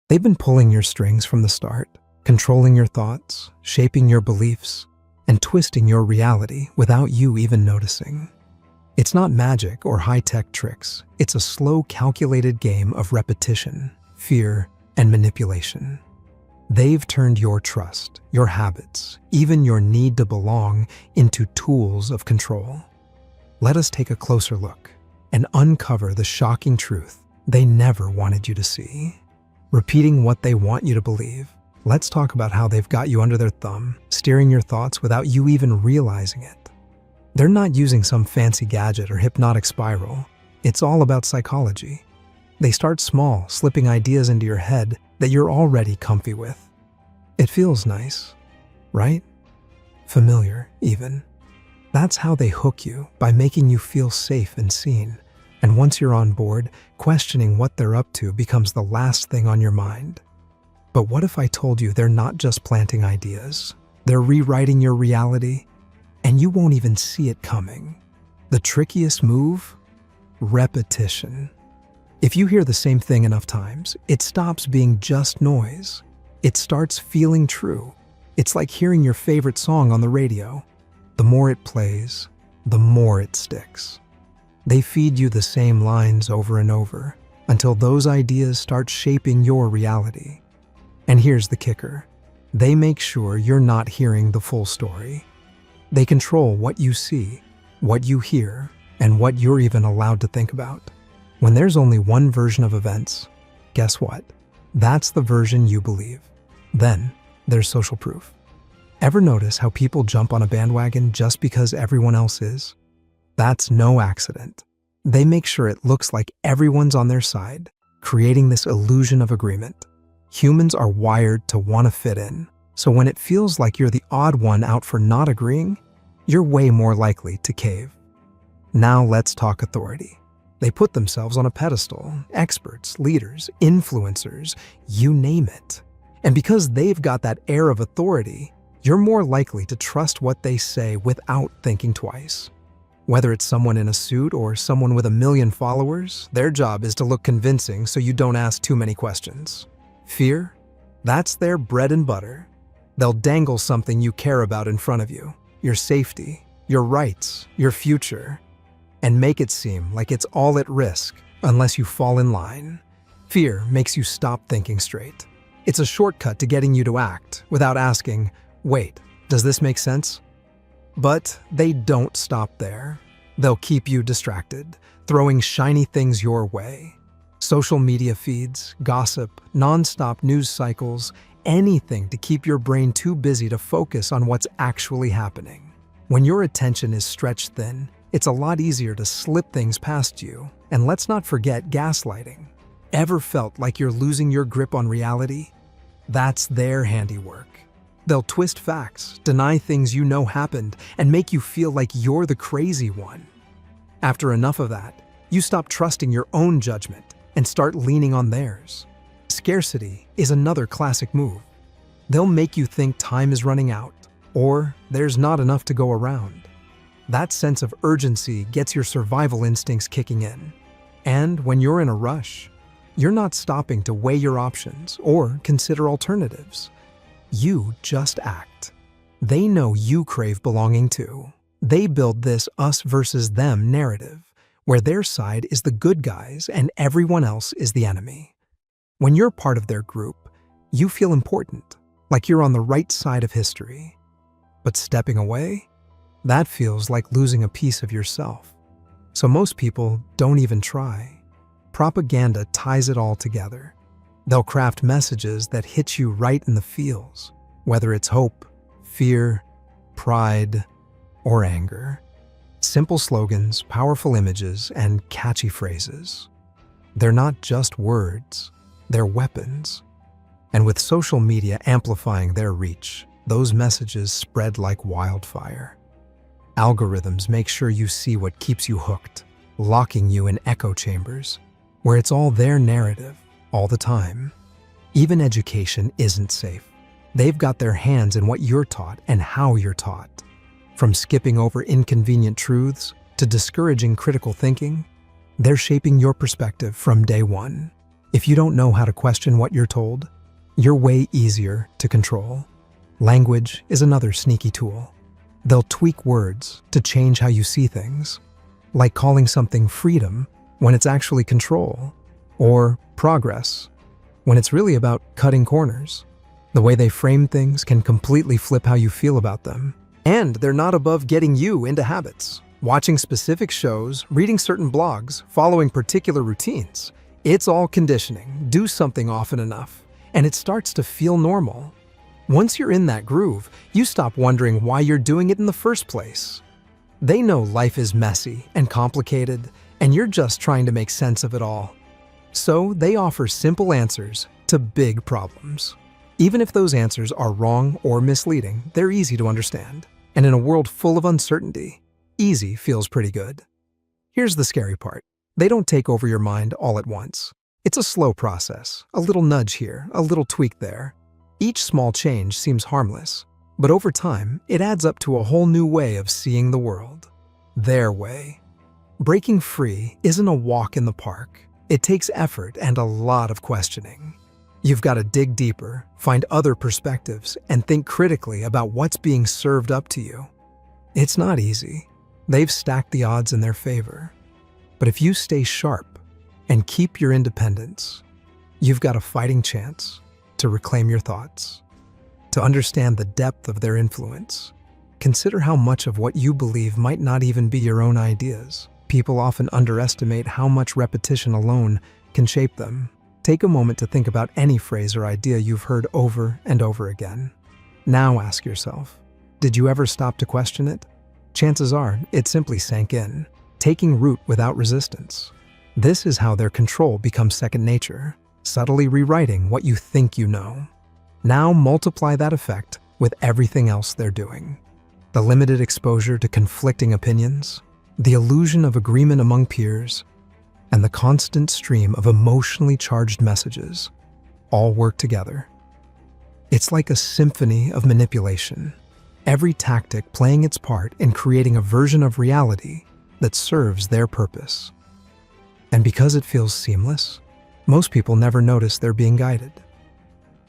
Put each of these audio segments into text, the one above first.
They've been pulling your strings from the start, controlling your thoughts, shaping your beliefs, and twisting your reality without you even noticing. It's not magic or high-tech tricks. It's a slow, calculated game of repetition, fear, and manipulation. They've turned your trust, your habits, even your need to belong into tools of control. Let us take a closer look and uncover the shocking truth they never wanted you to see. Repeating what they want you to believe. Let's talk about how they've got you under their thumb, steering your thoughts without you even realizing it. They're not using some fancy gadget or hypnotic spiral. It's all about psychology. They start small, slipping ideas into your head that you're already comfy with. It feels nice, right? Familiar, even. That's how they hook you, by making you feel safe and seen. And once you're on board, questioning what they're up to becomes the last thing on your mind. But what if I told you they're not just planting ideas? They're rewriting your reality, and you won't even see it coming. The trickiest move? Repetition. If you hear the same thing enough times, it stops being just noise. It starts feeling true. It's like hearing your favorite song on the radio. The more it plays, the more it sticks. They feed you the same lines over and over until those ideas start shaping your reality. And here's the kicker. They make sure you're not hearing the full story. They control what you see, what you hear, and what you're even allowed to think about. When there's only one version of events, guess what? That's the version you believe. Then there's social proof. Ever notice how people jump on a bandwagon just because everyone else is? That's no accident. They make sure it looks like everyone's on their side, creating this illusion of agreement. Humans are wired to want to fit in, so when it feels like you're the odd one out for not agreeing, you're way more likely to cave. Now let's talk authority. They put themselves on a pedestal, experts, leaders, influencers, you name it. And because they've got that air of authority, you're more likely to trust what they say without thinking twice. Whether it's someone in a suit or someone with 1 million followers, their job is to look convincing so you don't ask too many questions. Fear? That's their bread and butter. They'll dangle something you care about in front of you, your safety, your rights, your future, and make it seem like it's all at risk unless you fall in line. Fear makes you stop thinking straight. It's a shortcut to getting you to act without asking, wait, does this make sense? But they don't stop there. They'll keep you distracted, throwing shiny things your way. Social media feeds, gossip, non-stop news cycles, anything to keep your brain too busy to focus on what's actually happening. When your attention is stretched thin, it's a lot easier to slip things past you. And let's not forget gaslighting. Ever felt like you're losing your grip on reality? That's their handiwork. They'll twist facts, deny things you know happened, and make you feel like you're the crazy one. After enough of that, you stop trusting your own judgment and start leaning on theirs. Scarcity is another classic move. They'll make you think time is running out, or there's not enough to go around. That sense of urgency gets your survival instincts kicking in. And when you're in a rush, you're not stopping to weigh your options or consider alternatives. You just act. They know you crave belonging too. They build this us versus them narrative, where their side is the good guys and everyone else is the enemy. When you're part of their group, you feel important, like you're on the right side of history. But stepping away? That feels like losing a piece of yourself. So most people don't even try. Propaganda ties it all together. They'll craft messages that hit you right in the feels, whether it's hope, fear, pride, or anger. Simple slogans, powerful images, and catchy phrases. They're not just words, they're weapons. And with social media amplifying their reach, those messages spread like wildfire. Algorithms make sure you see what keeps you hooked, locking you in echo chambers, where it's all their narrative, all the time. Even education isn't safe. They've got their hands in what you're taught and how you're taught. From skipping over inconvenient truths to discouraging critical thinking, they're shaping your perspective from day one. If you don't know how to question what you're told, you're way easier to control. Language is another sneaky tool. They'll tweak words to change how you see things, like calling something freedom when it's actually control, or progress when it's really about cutting corners. The way they frame things can completely flip how you feel about them. And they're not above getting you into habits. Watching specific shows, reading certain blogs, following particular routines. It's all conditioning. Do something often enough, and it starts to feel normal. Once you're in that groove, you stop wondering why you're doing it in the first place. They know life is messy and complicated, and you're just trying to make sense of it all. So they offer simple answers to big problems. Even if those answers are wrong or misleading, they're easy to understand. And in a world full of uncertainty, easy feels pretty good. Here's the scary part. They don't take over your mind all at once. It's a slow process, a little nudge here, a little tweak there. Each small change seems harmless, but over time, it adds up to a whole new way of seeing the world. Their way. Breaking free isn't a walk in the park. It takes effort and a lot of questioning. You've got to dig deeper, find other perspectives, and think critically about what's being served up to you. It's not easy. They've stacked the odds in their favor. But if you stay sharp and keep your independence, you've got a fighting chance to reclaim your thoughts. To understand the depth of their influence, consider how much of what you believe might not even be your own ideas. People often underestimate how much repetition alone can shape them. Take a moment to think about any phrase or idea you've heard over and over again. Now ask yourself, did you ever stop to question it? Chances are, it simply sank in, taking root without resistance. This is how their control becomes second nature, subtly rewriting what you think you know. Now multiply that effect with everything else they're doing. The limited exposure to conflicting opinions, the illusion of agreement among peers, and the constant stream of emotionally charged messages all work together. It's like a symphony of manipulation, every tactic playing its part in creating a version of reality that serves their purpose. And because it feels seamless, most people never notice they're being guided.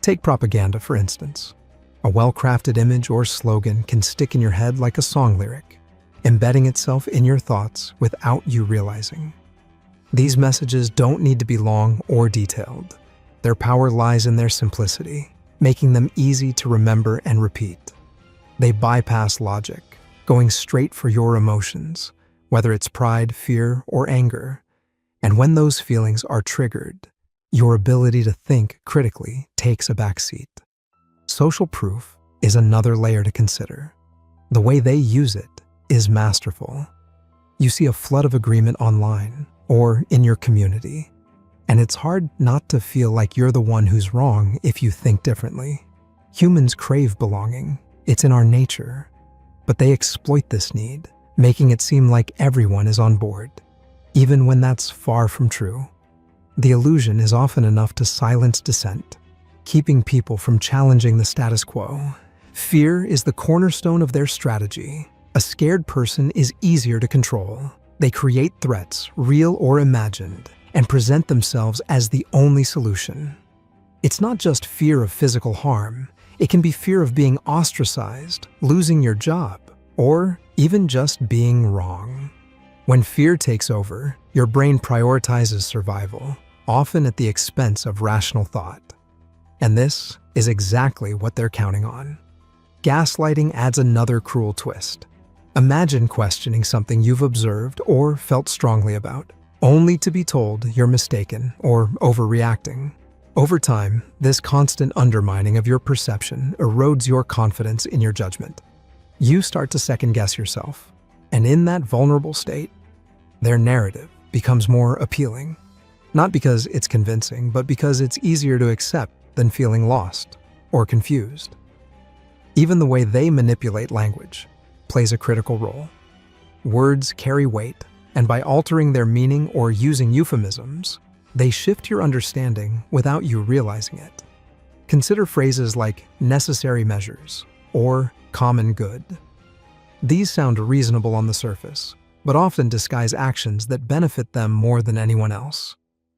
Take propaganda, for instance. A well-crafted image or slogan can stick in your head like a song lyric, embedding itself in your thoughts without you realizing. These messages don't need to be long or detailed. Their power lies in their simplicity, making them easy to remember and repeat. They bypass logic, going straight for your emotions, whether it's pride, fear, or anger. And when those feelings are triggered, your ability to think critically takes a backseat. Social proof is another layer to consider. The way they use it is masterful. You see a flood of agreement online or in your community, and it's hard not to feel like you're the one who's wrong if you think differently. Humans crave belonging. It's in our nature, but they exploit this need, making it seem like everyone is on board, even when that's far from true. The illusion is often enough to silence dissent, keeping people from challenging the status quo. Fear is the cornerstone of their strategy. A scared person is easier to control. They create threats, real or imagined, and present themselves as the only solution. It's not just fear of physical harm. It can be fear of being ostracized, losing your job, or even just being wrong. When fear takes over, your brain prioritizes survival, often at the expense of rational thought. And this is exactly what they're counting on. Gaslighting adds another cruel twist. Imagine questioning something you've observed or felt strongly about, only to be told you're mistaken or overreacting. Over time, this constant undermining of your perception erodes your confidence in your judgment. You start to second-guess yourself, and in that vulnerable state, their narrative becomes more appealing. Not because it's convincing, but because it's easier to accept than feeling lost or confused. Even the way they manipulate language plays a critical role. Words carry weight, and by altering their meaning or using euphemisms, they shift your understanding without you realizing it. Consider phrases like necessary measures or common good. These sound reasonable on the surface, but often disguise actions that benefit them more than anyone else.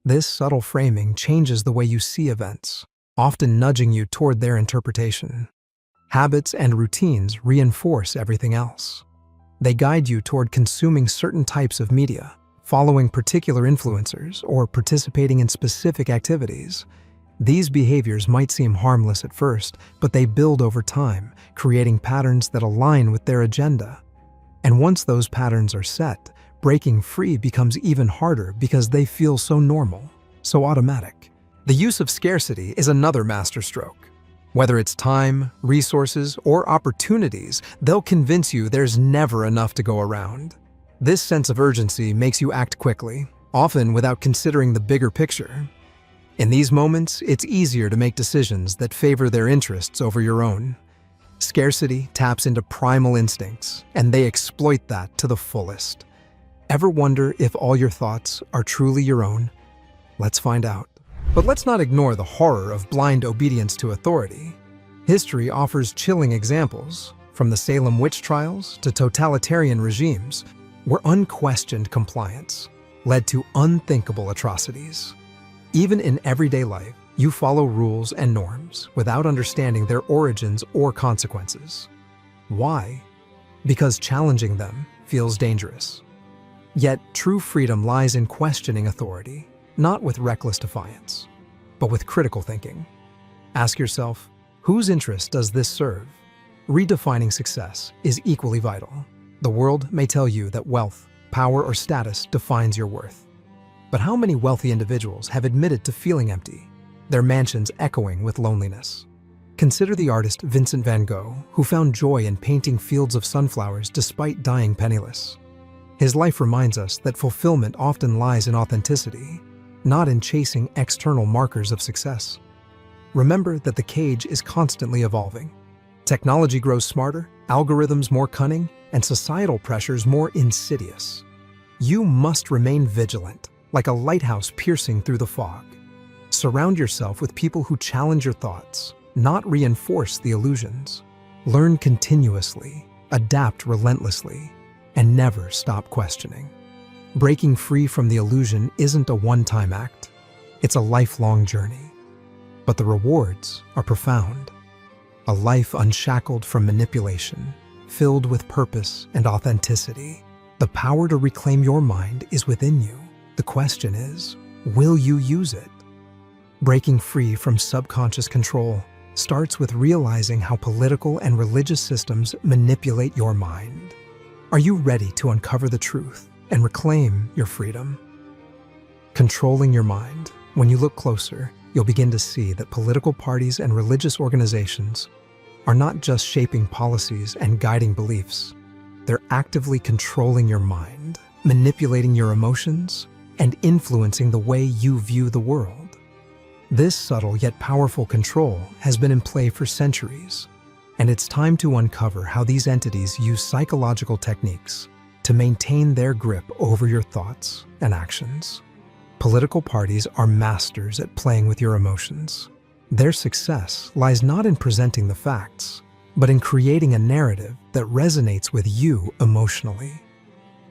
This subtle framing changes the way you see events, often nudging you toward their interpretation. Habits and routines reinforce everything else. They guide you toward consuming certain types of media, following particular influencers, or participating in specific activities. These behaviors might seem harmless at first, but they build over time, creating patterns that align with their agenda. And once those patterns are set, breaking free becomes even harder because they feel so normal, so automatic. The use of scarcity is another masterstroke. Whether it's time, resources, or opportunities, they'll convince you there's never enough to go around. This sense of urgency makes you act quickly, often without considering the bigger picture. In these moments, it's easier to make decisions that favor their interests over your own. Scarcity taps into primal instincts, and they exploit that to the fullest. Ever wonder if all your thoughts are truly your own? Let's find out. But let's not ignore the horror of blind obedience to authority. History offers chilling examples, from the Salem witch trials to totalitarian regimes, where unquestioned compliance led to unthinkable atrocities. Even in everyday life, you follow rules and norms without understanding their origins or consequences. Why? Because challenging them feels dangerous. Yet, true freedom lies in questioning authority, not with reckless defiance, but with critical thinking. Ask yourself, whose interest does this serve? Redefining success is equally vital. The world may tell you that wealth, power, or status defines your worth. But how many wealthy individuals have admitted to feeling empty, their mansions echoing with loneliness? Consider the artist Vincent van Gogh, who found joy in painting fields of sunflowers despite dying penniless. His life reminds us that fulfillment often lies in authenticity, not in chasing external markers of success. Remember that the cage is constantly evolving. Technology grows smarter, algorithms more cunning, and societal pressures more insidious. You must remain vigilant, like a lighthouse piercing through the fog. Surround yourself with people who challenge your thoughts, not reinforce the illusions. Learn continuously, adapt relentlessly, and never stop questioning. Breaking free from the illusion isn't a one-time act. It's a lifelong journey. But the rewards are profound. A life unshackled from manipulation, filled with purpose and authenticity. The power to reclaim your mind is within you. The question is, will you use it? Breaking free from subconscious control starts with realizing how political and religious systems manipulate your mind. Are you ready to uncover the truth and reclaim your freedom? Controlling your mind. When you look closer, you'll begin to see that political parties and religious organizations are not just shaping policies and guiding beliefs. They're actively controlling your mind, manipulating your emotions, and influencing the way you view the world. This subtle yet powerful control has been in play for centuries, and it's time to uncover how these entities use psychological techniques to maintain their grip over your thoughts and actions. Political parties are masters at playing with your emotions. Their success lies not in presenting the facts, but in creating a narrative that resonates with you emotionally.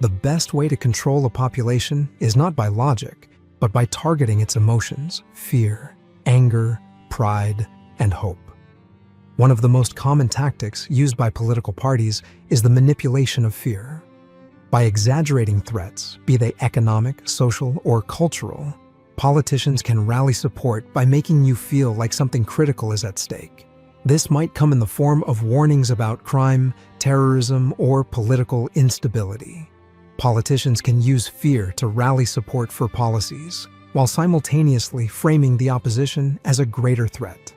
The best way to control a population is not by logic, but by targeting its emotions: fear, anger, pride, and hope. One of the most common tactics used by political parties is the manipulation of fear. By exaggerating threats, be they economic, social, or cultural, politicians can rally support by making you feel like something critical is at stake. This might come in the form of warnings about crime, terrorism, or political instability. Politicians can use fear to rally support for policies, while simultaneously framing the opposition as a greater threat.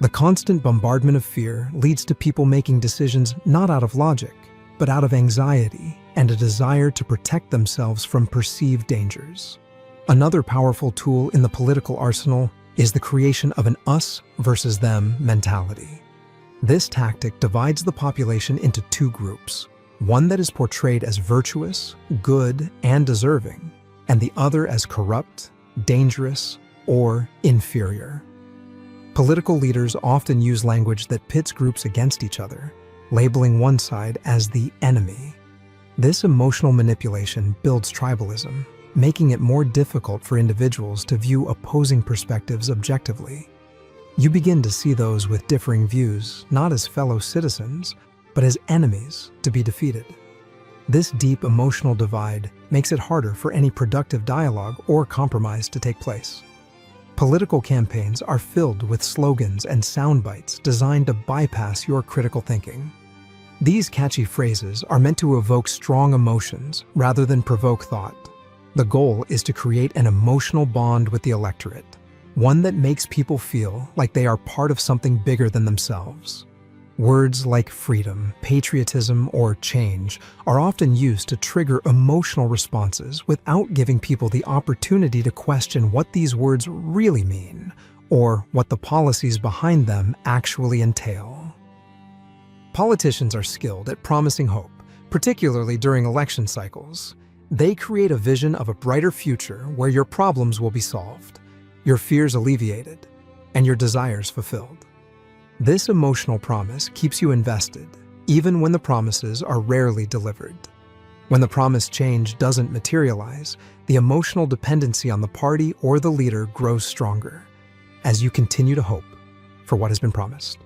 The constant bombardment of fear leads to people making decisions not out of logic, but out of anxiety and a desire to protect themselves from perceived dangers. Another powerful tool in the political arsenal is the creation of an us versus them mentality. This tactic divides the population into two groups, one that is portrayed as virtuous, good, and deserving, and the other as corrupt, dangerous, or inferior. Political leaders often use language that pits groups against each other, labeling one side as the enemy. This emotional manipulation builds tribalism, making it more difficult for individuals to view opposing perspectives objectively. You begin to see those with differing views not as fellow citizens, but as enemies to be defeated. This deep emotional divide makes it harder for any productive dialogue or compromise to take place. Political campaigns are filled with slogans and sound bites designed to bypass your critical thinking. These catchy phrases are meant to evoke strong emotions rather than provoke thought. The goal is to create an emotional bond with the electorate, one that makes people feel like they are part of something bigger than themselves. Words like freedom, patriotism, or change are often used to trigger emotional responses without giving people the opportunity to question what these words really mean or what the policies behind them actually entail. Politicians are skilled at promising hope, particularly during election cycles. They create a vision of a brighter future where your problems will be solved, your fears alleviated, and your desires fulfilled. This emotional promise keeps you invested, even when the promises are rarely delivered. When the promised change doesn't materialize, the emotional dependency on the party or the leader grows stronger as you continue to hope for what has been promised.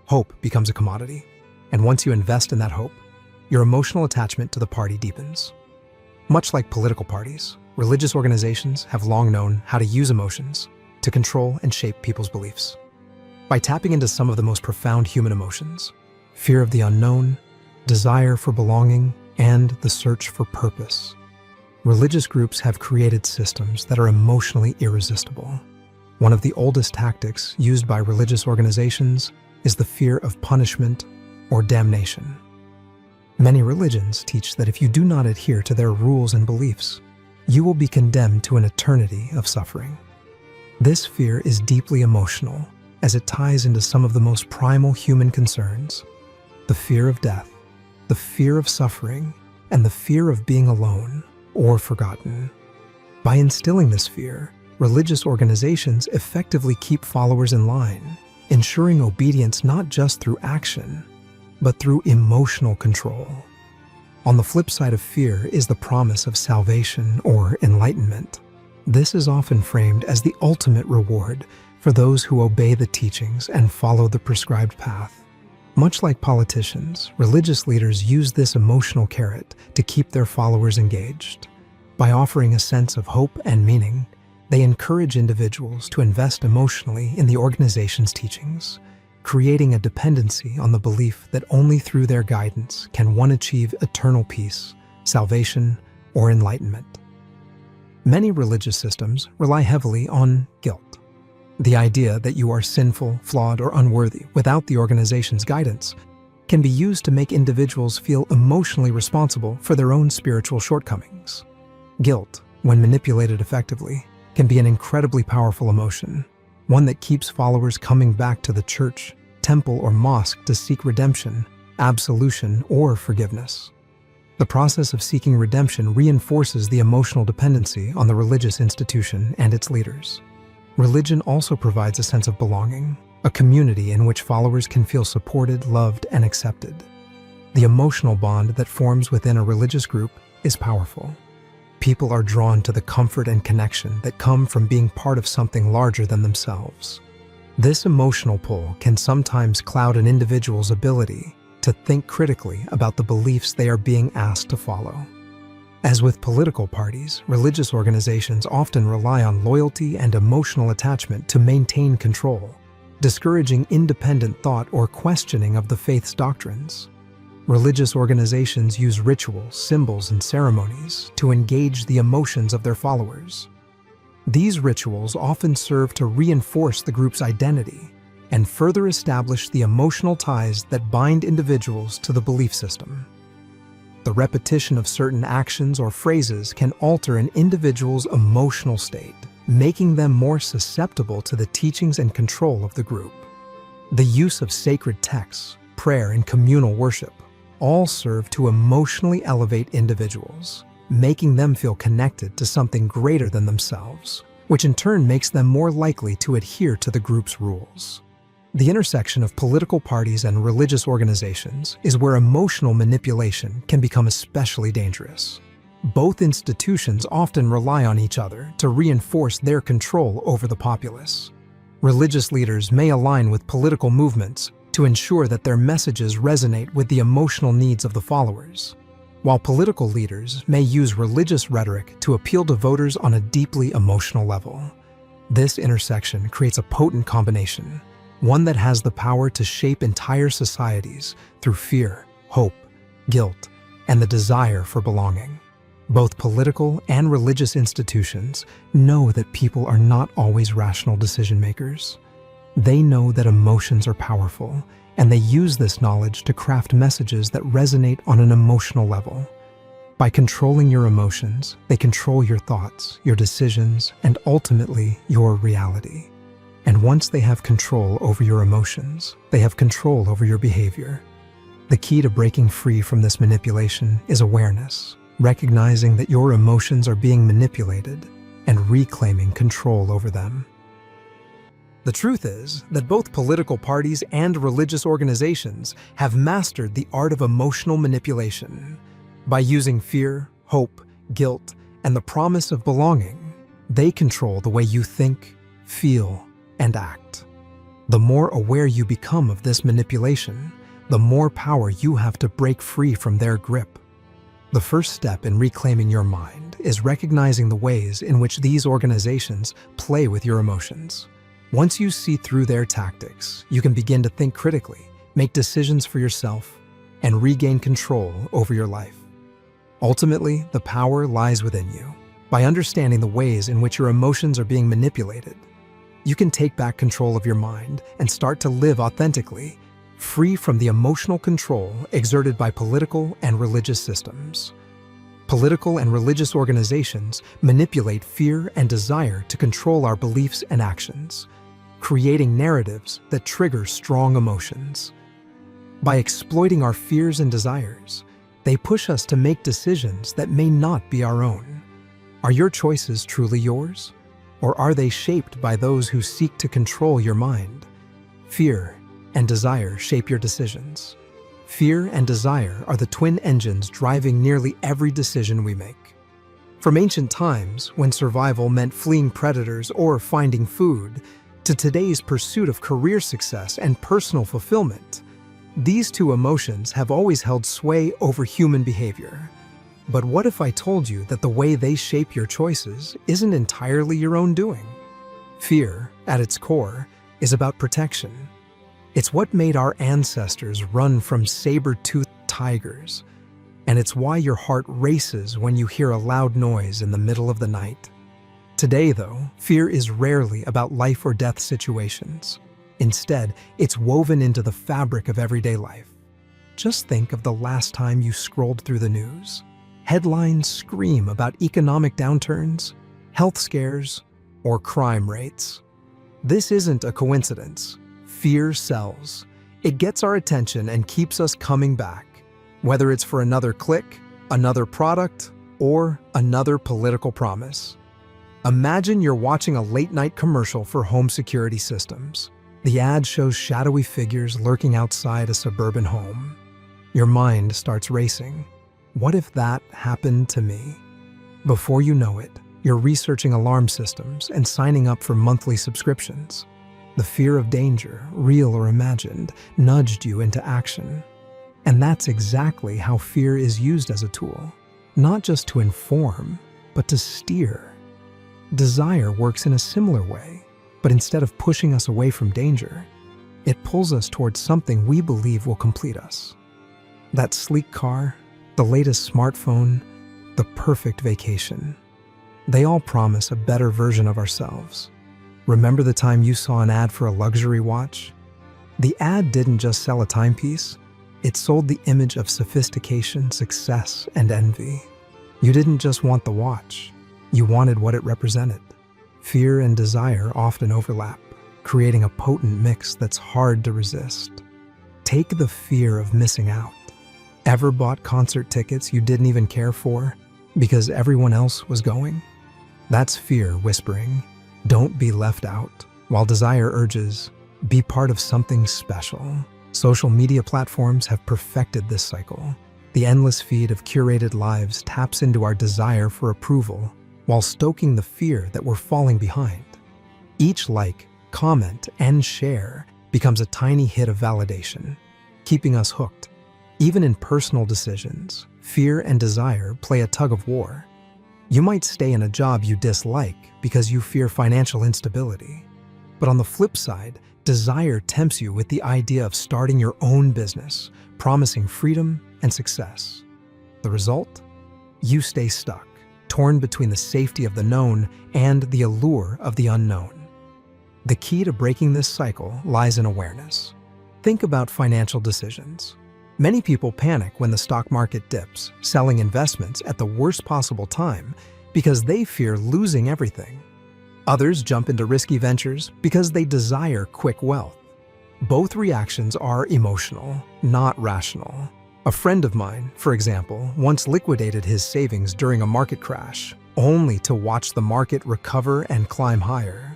Hope becomes a commodity, and once you invest in that hope, your emotional attachment to the party deepens. Much like political parties, religious organizations have long known how to use emotions to control and shape people's beliefs. By tapping into some of the most profound human emotions, fear of the unknown, desire for belonging, and the search for purpose, religious groups have created systems that are emotionally irresistible. One of the oldest tactics used by religious organizations is the fear of punishment or damnation. Many religions teach that if you do not adhere to their rules and beliefs, you will be condemned to an eternity of suffering. This fear is deeply emotional, as it ties into some of the most primal human concerns: the fear of death, the fear of suffering, and the fear of being alone or forgotten. By instilling this fear, religious organizations effectively keep followers in line, ensuring obedience not just through action, but through emotional control. On the flip side of fear is the promise of salvation or enlightenment. This is often framed as the ultimate reward for those who obey the teachings and follow the prescribed path. Much like politicians, religious leaders use this emotional carrot to keep their followers engaged. By offering a sense of hope and meaning, they encourage individuals to invest emotionally in the organization's teachings, creating a dependency on the belief that only through their guidance can one achieve eternal peace, salvation, or enlightenment. Many religious systems rely heavily on guilt. The idea that you are sinful, flawed, or unworthy without the organization's guidance can be used to make individuals feel emotionally responsible for their own spiritual shortcomings. Guilt, when manipulated effectively, can be an incredibly powerful emotion, one that keeps followers coming back to the church, temple, or mosque to seek redemption, absolution, or forgiveness. The process of seeking redemption reinforces the emotional dependency on the religious institution and its leaders. Religion also provides a sense of belonging, a community in which followers can feel supported, loved, and accepted. The emotional bond that forms within a religious group is powerful. People are drawn to the comfort and connection that come from being part of something larger than themselves. This emotional pull can sometimes cloud an individual's ability to think critically about the beliefs they are being asked to follow. As with political parties, religious organizations often rely on loyalty and emotional attachment to maintain control, discouraging independent thought or questioning of the faith's doctrines. Religious organizations use rituals, symbols, and ceremonies to engage the emotions of their followers. These rituals often serve to reinforce the group's identity and further establish the emotional ties that bind individuals to the belief system. The repetition of certain actions or phrases can alter an individual's emotional state, making them more susceptible to the teachings and control of the group. The use of sacred texts, prayer, and communal worship all serve to emotionally elevate individuals, making them feel connected to something greater than themselves, which in turn makes them more likely to adhere to the group's rules. The intersection of political parties and religious organizations is where emotional manipulation can become especially dangerous. Both institutions often rely on each other to reinforce their control over the populace. Religious leaders may align with political movements to ensure that their messages resonate with the emotional needs of the followers, while political leaders may use religious rhetoric to appeal to voters on a deeply emotional level. This intersection creates a potent combination, one that has the power to shape entire societies through fear, hope, guilt, and the desire for belonging. Both political and religious institutions know that people are not always rational decision makers. They know that emotions are powerful, and they use this knowledge to craft messages that resonate on an emotional level. By controlling your emotions, they control your thoughts, your decisions, and ultimately your reality. And once they have control over your emotions, they have control over your behavior. The key to breaking free from this manipulation is awareness, recognizing that your emotions are being manipulated and reclaiming control over them. The truth is that both political parties and religious organizations have mastered the art of emotional manipulation. By using fear, hope, guilt, and the promise of belonging, they control the way you think, feel, and act. The more aware you become of this manipulation, the more power you have to break free from their grip. The first step in reclaiming your mind is recognizing the ways in which these organizations play with your emotions. Once you see through their tactics, you can begin to think critically, make decisions for yourself, and regain control over your life. Ultimately, the power lies within you. By understanding the ways in which your emotions are being manipulated, you can take back control of your mind and start to live authentically, free from the emotional control exerted by political and religious systems. Political and religious organizations manipulate fear and desire to control our beliefs and actions, creating narratives that trigger strong emotions. By exploiting our fears and desires, they push us to make decisions that may not be our own. Are your choices truly yours? Or are they shaped by those who seek to control your mind? Fear and desire shape your decisions. Fear and desire are the twin engines driving nearly every decision we make. From ancient times, when survival meant fleeing predators or finding food, to today's pursuit of career success and personal fulfillment, these two emotions have always held sway over human behavior. But what if I told you that the way they shape your choices isn't entirely your own doing? Fear, at its core, is about protection. It's what made our ancestors run from saber-toothed tigers, and it's why your heart races when you hear a loud noise in the middle of the night. Today, though, fear is rarely about life or death situations. Instead, it's woven into the fabric of everyday life. Just think of the last time you scrolled through the news. Headlines scream about economic downturns, health scares, or crime rates. This isn't a coincidence. Fear sells. It gets our attention and keeps us coming back, whether it's for another click, another product, or another political promise. Imagine you're watching a late-night commercial for home security systems. The ad shows shadowy figures lurking outside a suburban home. Your mind starts racing. What if that happened to me? Before you know it, you're researching alarm systems and signing up for monthly subscriptions. The fear of danger, real or imagined, nudged you into action. And that's exactly how fear is used as a tool, not just to inform, but to steer. Desire works in a similar way, but instead of pushing us away from danger, it pulls us towards something we believe will complete us. That sleek car, the latest smartphone, the perfect vacation. They all promise a better version of ourselves. Remember the time you saw an ad for a luxury watch? The ad didn't just sell a timepiece, it sold the image of sophistication, success, and envy. You didn't just want the watch, you wanted what it represented. Fear and desire often overlap, creating a potent mix that's hard to resist. Take the fear of missing out. Ever bought concert tickets you didn't even care for because everyone else was going? That's fear whispering, don't be left out, while desire urges, be part of something special. Social media platforms have perfected this cycle. The endless feed of curated lives taps into our desire for approval while stoking the fear that we're falling behind. Each like, comment, and share becomes a tiny hit of validation, keeping us hooked. Even in personal decisions, fear and desire play a tug of war. You might stay in a job you dislike because you fear financial instability. But on the flip side, desire tempts you with the idea of starting your own business, promising freedom and success. The result? You stay stuck, torn between the safety of the known and the allure of the unknown. The key to breaking this cycle lies in awareness. Think about financial decisions. Many people panic when the stock market dips, selling investments at the worst possible time because they fear losing everything. Others jump into risky ventures because they desire quick wealth. Both reactions are emotional, not rational. A friend of mine, for example, once liquidated his savings during a market crash, only to watch the market recover and climb higher.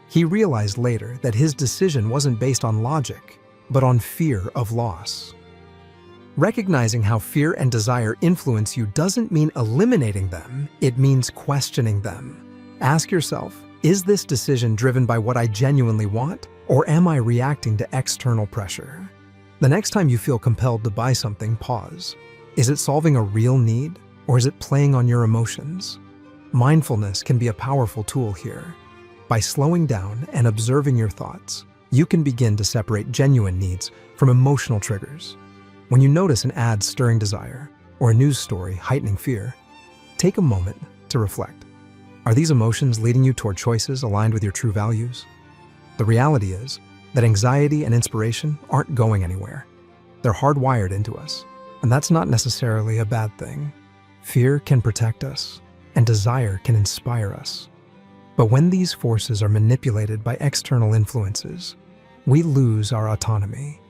He realized later that his decision wasn't based on logic, but on fear of loss. Recognizing how fear and desire influence you doesn't mean eliminating them, it means questioning them. Ask yourself, is this decision driven by what I genuinely want, or am I reacting to external pressure? The next time you feel compelled to buy something, pause. Is it solving a real need, or is it playing on your emotions? Mindfulness can be a powerful tool here. By slowing down and observing your thoughts, you can begin to separate genuine needs from emotional triggers. When you notice an ad stirring desire or a news story heightening fear, take a moment to reflect. Are these emotions leading you toward choices aligned with your true values? The reality is that anxiety and inspiration aren't going anywhere. They're hardwired into us, and that's not necessarily a bad thing. Fear can protect us, and desire can inspire us. But when these forces are manipulated by external influences, we lose our autonomy.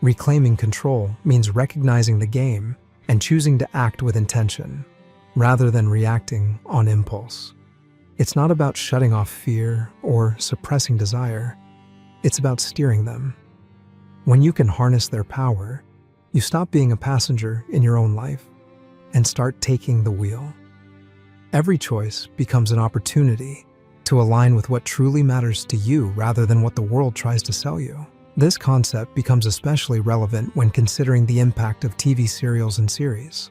Reclaiming control means recognizing the game and choosing to act with intention, rather than reacting on impulse. It's not about shutting off fear or suppressing desire. It's about steering them. When you can harness their power, you stop being a passenger in your own life and start taking the wheel. Every choice becomes an opportunity to align with what truly matters to you rather than what the world tries to sell you. This concept becomes especially relevant when considering the impact of TV serials and series.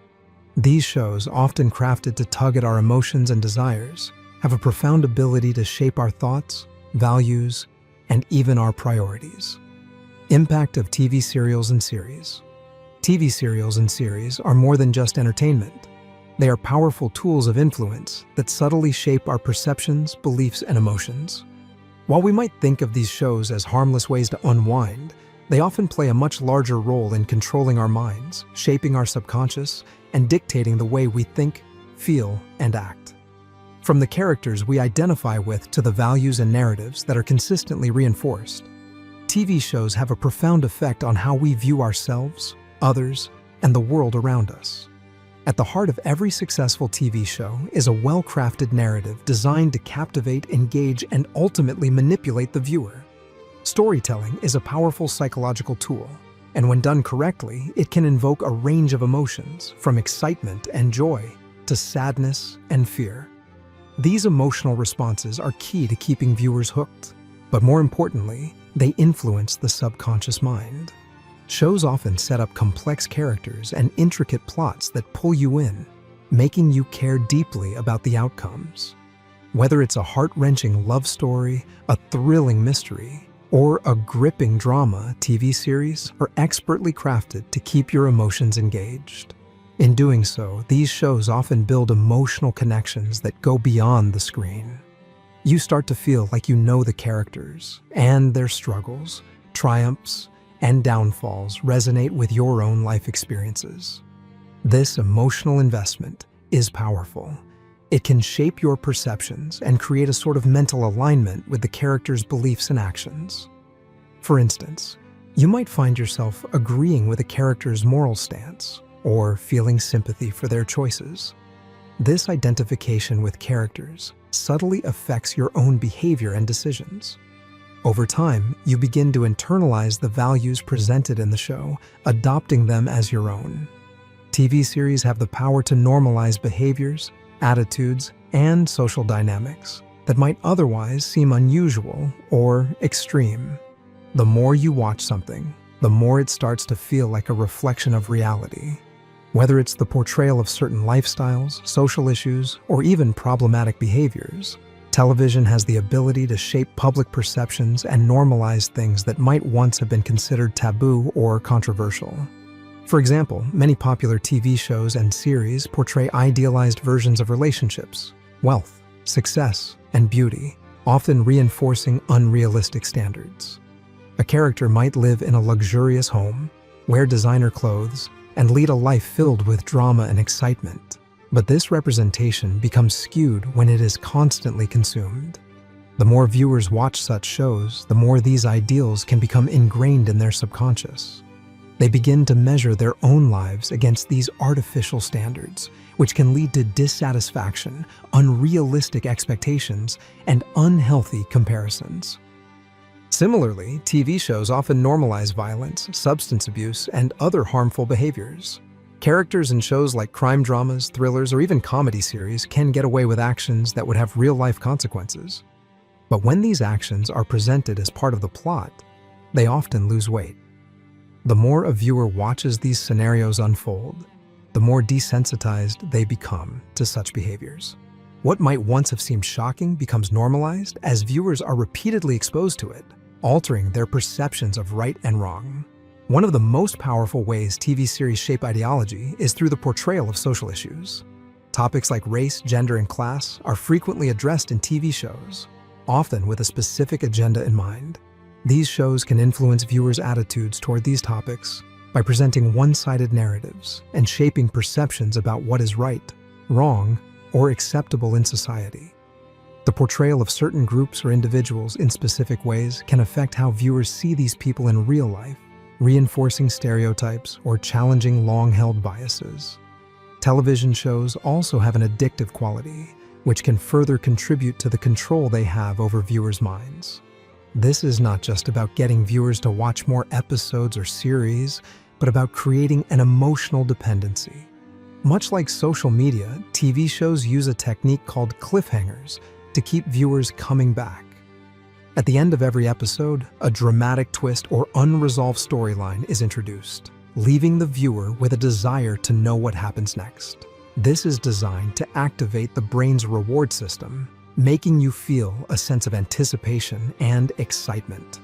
These shows, often crafted to tug at our emotions and desires, have a profound ability to shape our thoughts, values, and even our priorities. Impact of TV serials and series. TV serials and series are more than just entertainment. They are powerful tools of influence that subtly shape our perceptions, beliefs, and emotions. While we might think of these shows as harmless ways to unwind, they often play a much larger role in controlling our minds, shaping our subconscious, and dictating the way we think, feel, and act. From the characters we identify with to the values and narratives that are consistently reinforced, TV shows have a profound effect on how we view ourselves, others, and the world around us. At the heart of every successful TV show is a well-crafted narrative designed to captivate, engage, and ultimately manipulate the viewer. Storytelling is a powerful psychological tool, and when done correctly, it can invoke a range of emotions, from excitement and joy to sadness and fear. These emotional responses are key to keeping viewers hooked, but more importantly, they influence the subconscious mind. Shows often set up complex characters and intricate plots that pull you in, making you care deeply about the outcomes. Whether it's a heart-wrenching love story, a thrilling mystery, or a gripping drama, TV series are expertly crafted to keep your emotions engaged. In doing so, these shows often build emotional connections that go beyond the screen. You start to feel like you know the characters, and their struggles, triumphs, and downfalls resonate with your own life experiences. This emotional investment is powerful. It can shape your perceptions and create a sort of mental alignment with the character's beliefs and actions. For instance, you might find yourself agreeing with a character's moral stance or feeling sympathy for their choices. This identification with characters subtly affects your own behavior and decisions. Over time, you begin to internalize the values presented in the show, adopting them as your own. TV series have the power to normalize behaviors, attitudes, and social dynamics that might otherwise seem unusual or extreme. The more you watch something, the more it starts to feel like a reflection of reality. Whether it's the portrayal of certain lifestyles, social issues, or even problematic behaviors, television has the ability to shape public perceptions and normalize things that might once have been considered taboo or controversial. For example, many popular TV shows and series portray idealized versions of relationships, wealth, success, and beauty, often reinforcing unrealistic standards. A character might live in a luxurious home, wear designer clothes, and lead a life filled with drama and excitement. But this representation becomes skewed when it is constantly consumed. The more viewers watch such shows, the more these ideals can become ingrained in their subconscious. They begin to measure their own lives against these artificial standards, which can lead to dissatisfaction, unrealistic expectations, and unhealthy comparisons. Similarly, TV shows often normalize violence, substance abuse, and other harmful behaviors. Characters in shows like crime dramas, thrillers, or even comedy series can get away with actions that would have real-life consequences. But when these actions are presented as part of the plot, they often lose weight. The more a viewer watches these scenarios unfold, the more desensitized they become to such behaviors. What might once have seemed shocking becomes normalized as viewers are repeatedly exposed to it, altering their perceptions of right and wrong. One of the most powerful ways TV series shape ideology is through the portrayal of social issues. Topics like race, gender, and class are frequently addressed in TV shows, often with a specific agenda in mind. These shows can influence viewers' attitudes toward these topics by presenting one-sided narratives and shaping perceptions about what is right, wrong, or acceptable in society. The portrayal of certain groups or individuals in specific ways can affect how viewers see these people in real life, reinforcing stereotypes or challenging long-held biases. Television shows also have an addictive quality, which can further contribute to the control they have over viewers' minds. This is not just about getting viewers to watch more episodes or series, but about creating an emotional dependency. Much like social media, TV shows use a technique called cliffhangers to keep viewers coming back. At the end of every episode, a dramatic twist or unresolved storyline is introduced, leaving the viewer with a desire to know what happens next. This is designed to activate the brain's reward system, making you feel a sense of anticipation and excitement.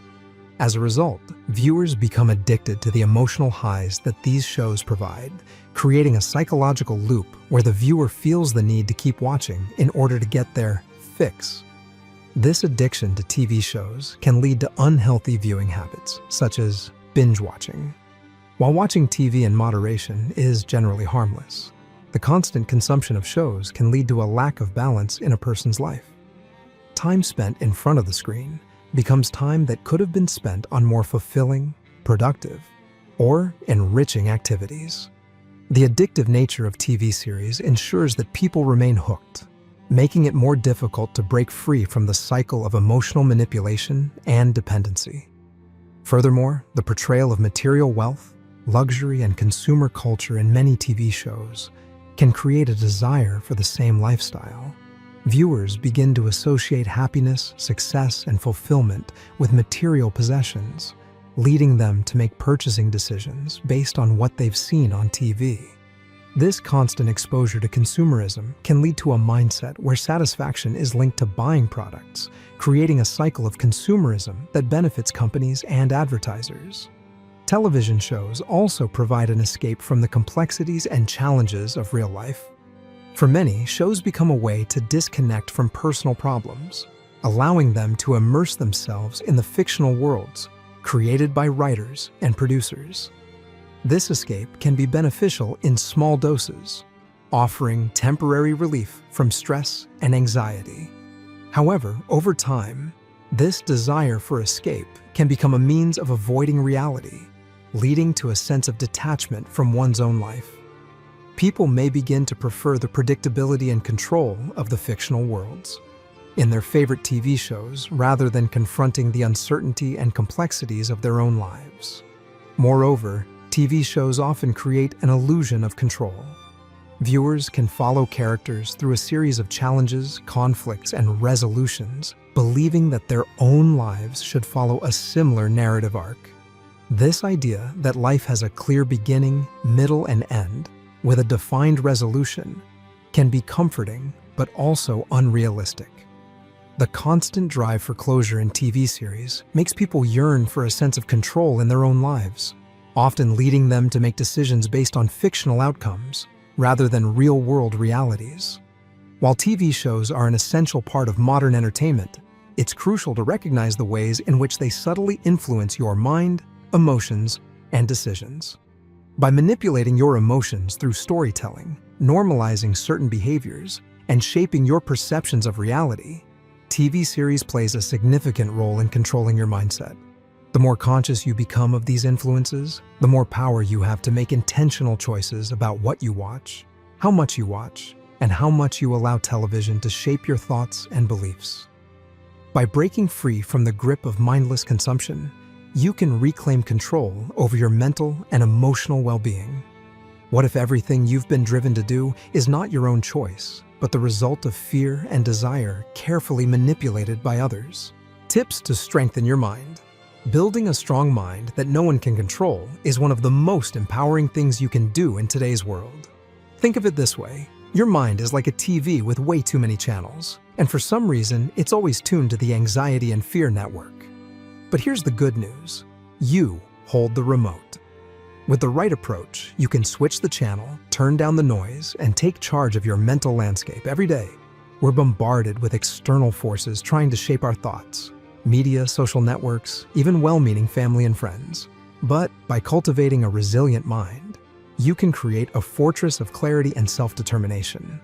As a result, viewers become addicted to the emotional highs that these shows provide, creating a psychological loop where the viewer feels the need to keep watching in order to get their fix. This addiction to TV shows can lead to unhealthy viewing habits, such as binge watching. While watching TV in moderation is generally harmless, the constant consumption of shows can lead to a lack of balance in a person's life. Time spent in front of the screen becomes time that could have been spent on more fulfilling, productive, or enriching activities. The addictive nature of TV series ensures that people remain hooked, making it more difficult to break free from the cycle of emotional manipulation and dependency. Furthermore, the portrayal of material wealth, luxury, and consumer culture in many TV shows can create a desire for the same lifestyle. Viewers begin to associate happiness, success, and fulfillment with material possessions, leading them to make purchasing decisions based on what they've seen on TV. This constant exposure to consumerism can lead to a mindset where satisfaction is linked to buying products, creating a cycle of consumerism that benefits companies and advertisers. Television shows also provide an escape from the complexities and challenges of real life. For many, shows become a way to disconnect from personal problems, allowing them to immerse themselves in the fictional worlds created by writers and producers. This escape can be beneficial in small doses, offering temporary relief from stress and anxiety. However, over time, this desire for escape can become a means of avoiding reality, leading to a sense of detachment from one's own life. People may begin to prefer the predictability and control of the fictional worlds in their favorite TV shows rather than confronting the uncertainty and complexities of their own lives. Moreover, TV shows often create an illusion of control. Viewers can follow characters through a series of challenges, conflicts, and resolutions, believing that their own lives should follow a similar narrative arc. This idea that life has a clear beginning, middle, and end, with a defined resolution, can be comforting but also unrealistic. The constant drive for closure in TV series makes people yearn for a sense of control in their own lives, often leading them to make decisions based on fictional outcomes rather than real-world realities. While TV shows are an essential part of modern entertainment, it's crucial to recognize the ways in which they subtly influence your mind, emotions, and decisions. By manipulating your emotions through storytelling, normalizing certain behaviors, and shaping your perceptions of reality, TV series plays a significant role in controlling your mindset. The more conscious you become of these influences, the more power you have to make intentional choices about what you watch, how much you watch, and how much you allow television to shape your thoughts and beliefs. By breaking free from the grip of mindless consumption, you can reclaim control over your mental and emotional well-being. What if everything you've been driven to do is not your own choice, but the result of fear and desire carefully manipulated by others? Tips to strengthen your mind. Building a strong mind that no one can control is one of the most empowering things you can do in today's world. Think of it this way. Your mind is like a TV with way too many channels, and for some reason, it's always tuned to the anxiety and fear network. But here's the good news. You hold the remote. With the right approach, you can switch the channel, turn down the noise, and take charge of your mental landscape every day. We're bombarded with external forces trying to shape our thoughts. Media, social networks, even well-meaning family and friends. But by cultivating a resilient mind, you can create a fortress of clarity and self-determination.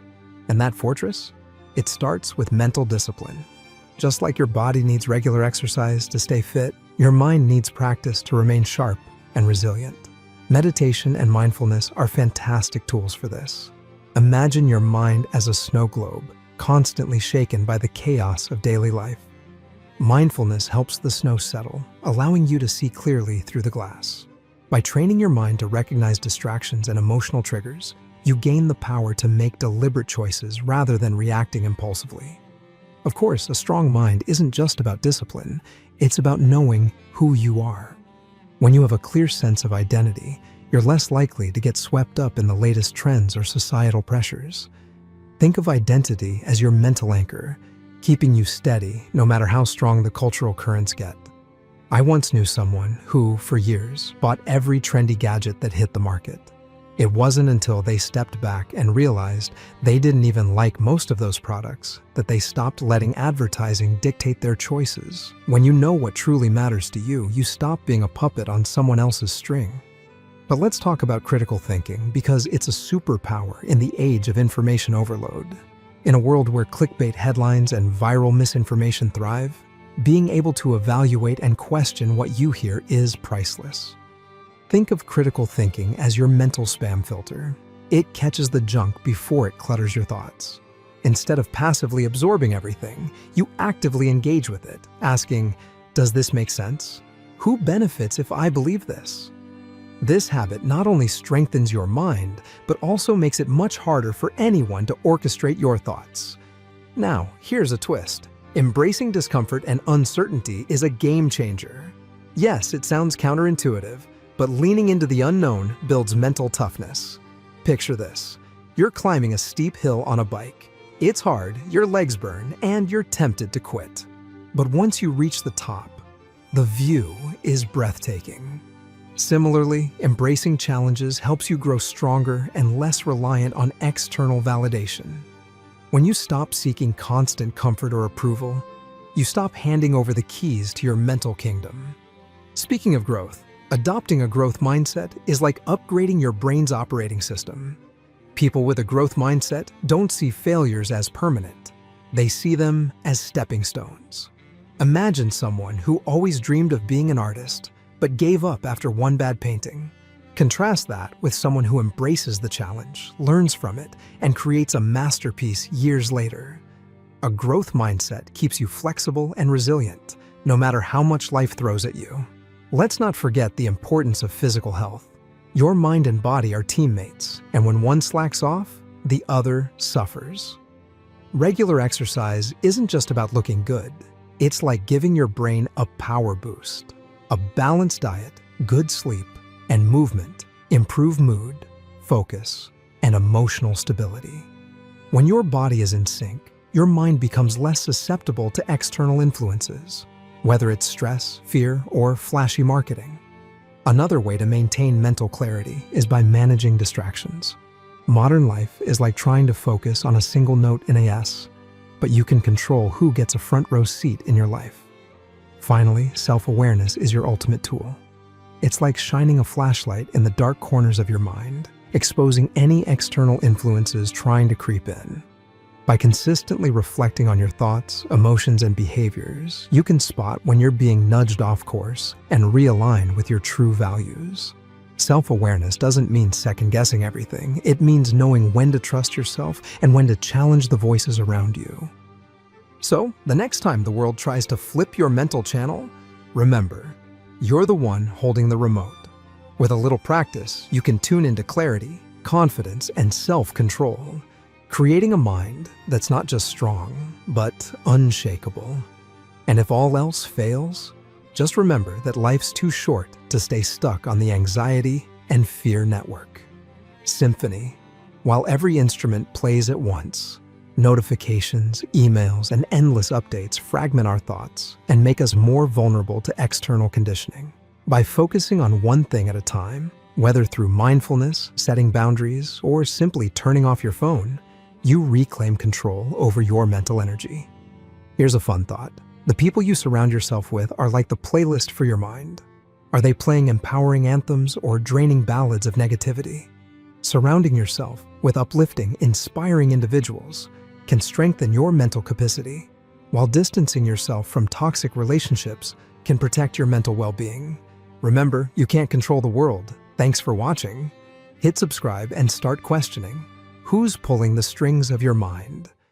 And that fortress? It starts with mental discipline. Just like your body needs regular exercise to stay fit, your mind needs practice to remain sharp and resilient. Meditation and mindfulness are fantastic tools for this. Imagine your mind as a snow globe, constantly shaken by the chaos of daily life. Mindfulness helps the snow settle, allowing you to see clearly through the glass. By training your mind to recognize distractions and emotional triggers, you gain the power to make deliberate choices rather than reacting impulsively. Of course, a strong mind isn't just about discipline, it's about knowing who you are. When you have a clear sense of identity, you're less likely to get swept up in the latest trends or societal pressures. Think of identity as your mental anchor, keeping you steady no matter how strong the cultural currents get. I once knew someone who, for years, bought every trendy gadget that hit the market. It wasn't until they stepped back and realized they didn't even like most of those products that they stopped letting advertising dictate their choices. When you know what truly matters to you, you stop being a puppet on someone else's string. But let's talk about critical thinking because it's a superpower in the age of information overload. In a world where clickbait headlines and viral misinformation thrive, being able to evaluate and question what you hear is priceless. Think of critical thinking as your mental spam filter. It catches the junk before it clutters your thoughts. Instead of passively absorbing everything, you actively engage with it, asking, "Does this make sense? Who benefits if I believe this?" This habit not only strengthens your mind, but also makes it much harder for anyone to orchestrate your thoughts. Now, here's a twist. Embracing discomfort and uncertainty is a game changer. Yes, it sounds counterintuitive, but leaning into the unknown builds mental toughness. Picture this. You're climbing a steep hill on a bike. It's hard, your legs burn, and you're tempted to quit. But once you reach the top, the view is breathtaking. Similarly, embracing challenges helps you grow stronger and less reliant on external validation. When you stop seeking constant comfort or approval, you stop handing over the keys to your mental kingdom. Speaking of growth, adopting a growth mindset is like upgrading your brain's operating system. People with a growth mindset don't see failures as permanent. They see them as stepping stones. Imagine someone who always dreamed of being an artist, but gave up after one bad painting. Contrast that with someone who embraces the challenge, learns from it, and creates a masterpiece years later. A growth mindset keeps you flexible and resilient, no matter how much life throws at you. Let's not forget the importance of physical health. Your mind and body are teammates, and when one slacks off, the other suffers. Regular exercise isn't just about looking good. It's like giving your brain a power boost. A balanced diet, good sleep, and movement improve mood, focus, and emotional stability. When your body is in sync, your mind becomes less susceptible to external influences, whether it's stress, fear, or flashy marketing. Another way to maintain mental clarity is by managing distractions. Modern life is like trying to focus on a single note in a S, but you can control who gets a front row seat in your life. Finally, self-awareness is your ultimate tool. It's like shining a flashlight in the dark corners of your mind, exposing any external influences trying to creep in. By consistently reflecting on your thoughts, emotions, and behaviors, you can spot when you're being nudged off course and realign with your true values. Self-awareness doesn't mean second-guessing everything. It means knowing when to trust yourself and when to challenge the voices around you. So, the next time the world tries to flip your mental channel, remember, you're the one holding the remote. With a little practice, you can tune into clarity, confidence, and self-control, creating a mind that's not just strong, but unshakable. And if all else fails, just remember that life's too short to stay stuck on the anxiety and fear network. Symphony. While every instrument plays at once, notifications, emails, and endless updates fragment our thoughts and make us more vulnerable to external conditioning. By focusing on one thing at a time, whether through mindfulness, setting boundaries, or simply turning off your phone, you reclaim control over your mental energy. Here's a fun thought. The people you surround yourself with are like the playlist for your mind. Are they playing empowering anthems or draining ballads of negativity? Surrounding yourself with uplifting, inspiring individuals can strengthen your mental capacity, while distancing yourself from toxic relationships can protect your mental well-being. Remember, you can't control the world. Thanks for watching. Hit subscribe and start questioning. Who's pulling the strings of your mind?